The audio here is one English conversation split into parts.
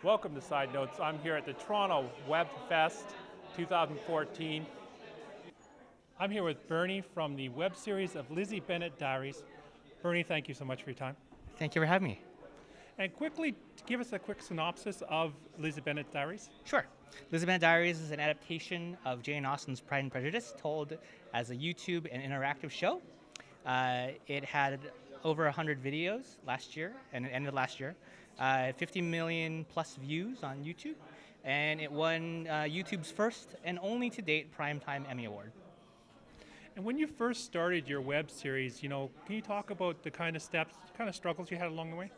Welcome to Side Notes. I'm here at the Toronto Webfest 2014. I'm here with Bernie from the web series of Lizzie Bennet Diaries. Bernie, thank you so much for your time. Thank you for having me. And quickly, give us a quick synopsis of Lizzie Bennet Diaries. Sure. Lizzie Bennet Diaries is an adaptation of Jane Austen's Pride and Prejudice, told as a YouTube and interactive show. It had over 100 videos last year, and it ended last year. 50 million plus views on YouTube, and it won YouTube's first and only to date Primetime Emmy Award. And when you first started your web series, can you talk about the kind of steps, kind of struggles you had along the way?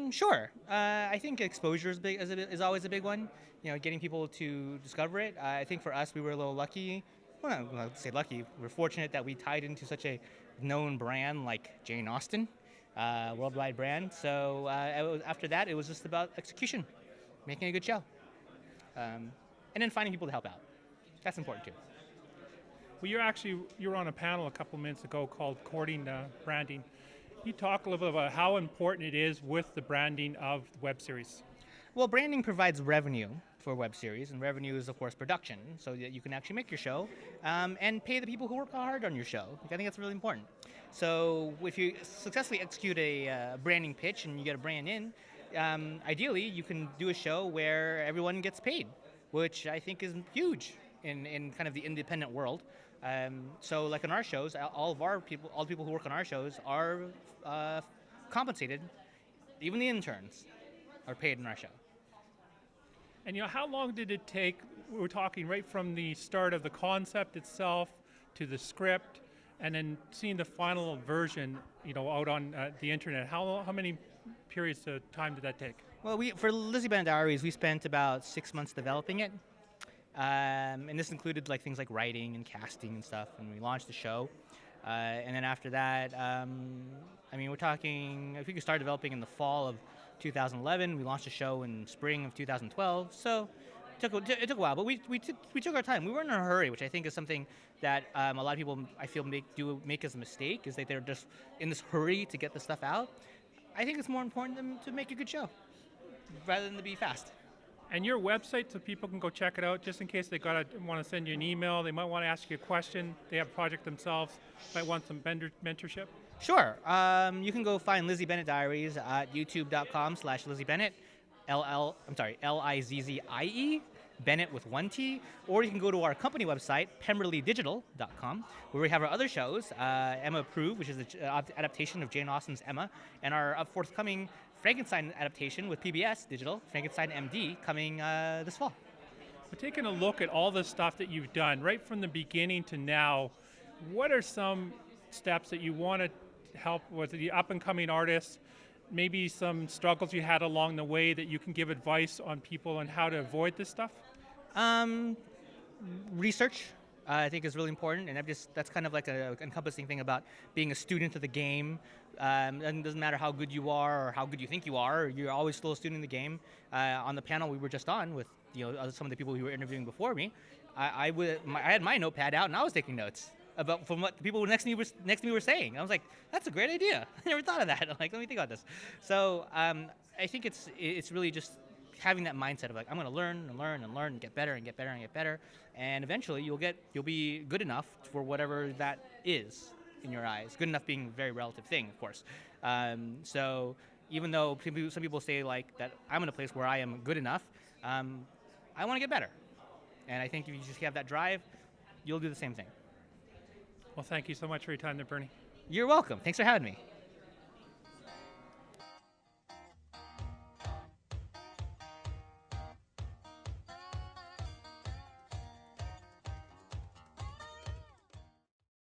Sure. I think exposure is always a big one. Getting people to discover it. I think for us, we were a little lucky. Well, I'll say lucky. We're fortunate that we tied into such a known brand like Jane Austen. Worldwide brand. So after that, it was just about execution, making a good show, and then finding people to help out. That's important too. Well, you were on a panel a couple minutes ago called Courting Branding. Can you talk a little bit about how important it is with the branding of the web series? Well, branding provides revenue for web series, and revenue is, of course, production, so that you can actually make your show and pay the people who work hard on your show. I think that's really important. So if you successfully execute a branding pitch and you get a brand in, ideally you can do a show where everyone gets paid, which I think is huge in kind of the independent world. So like in our shows, all the people who work on our shows are compensated. Even the interns are paid in our show. And how long did it take? We're talking right from the start of the concept itself to the script, and then seeing the final version, out on the internet. How many periods of time did that take? Well, for Lizzie Bennet Diaries, we spent about 6 months developing it, and this included things like writing and casting and stuff. And we launched the show, and then after that, we're talking. If we could start developing in the fall of 2011, we launched the show in spring of 2012. So it took a while, but we took our time. We weren't in a hurry, which I think is something that a lot of people, I feel, make as a mistake, is that they're just in this hurry to get the stuff out. I think it's more important to make a good show rather than to be fast. And your website, so people can go check it out, just in case they want to send you an email, they might want to ask you a question, they have a project themselves, might want some mentorship. Sure. You can go find Lizzie Bennet Diaries at youtube.com/Lizzie Bennet, Lizzie, Bennett with one T, or you can go to our company website, pemberleydigital.com, where we have our other shows, Emma Approved, which is the adaptation of Jane Austen's Emma, and our forthcoming Frankenstein adaptation with PBS Digital, Frankenstein MD, coming this fall. But taking a look at all the stuff that you've done, right from the beginning to now, what are some steps that you want to help with the up-and-coming artists, maybe some struggles you had along the way that you can give advice on people on how to avoid this stuff? Research, I think, is really important, and that's kind of like an encompassing thing about being a student of the game. It doesn't matter how good you are or how good you think you are, you're always still a student in the game. On the panel we were just on with some of the people who were interviewing before me, I had my notepad out and I was taking notes from what the people next to me were saying. I was like, that's a great idea. I never thought of that. Let me think about this. So I think it's really just having that mindset of I'm going to learn and learn and learn and get better and get better and get better, and eventually you'll be good enough for whatever that is in your eyes. Good enough being a very relative thing, of course. So even though some people say that I'm in a place where I am good enough, I want to get better, and I think if you just have that drive, you'll do the same thing. Well, thank you so much for your time there, Bernie. You're welcome. Thanks for having me.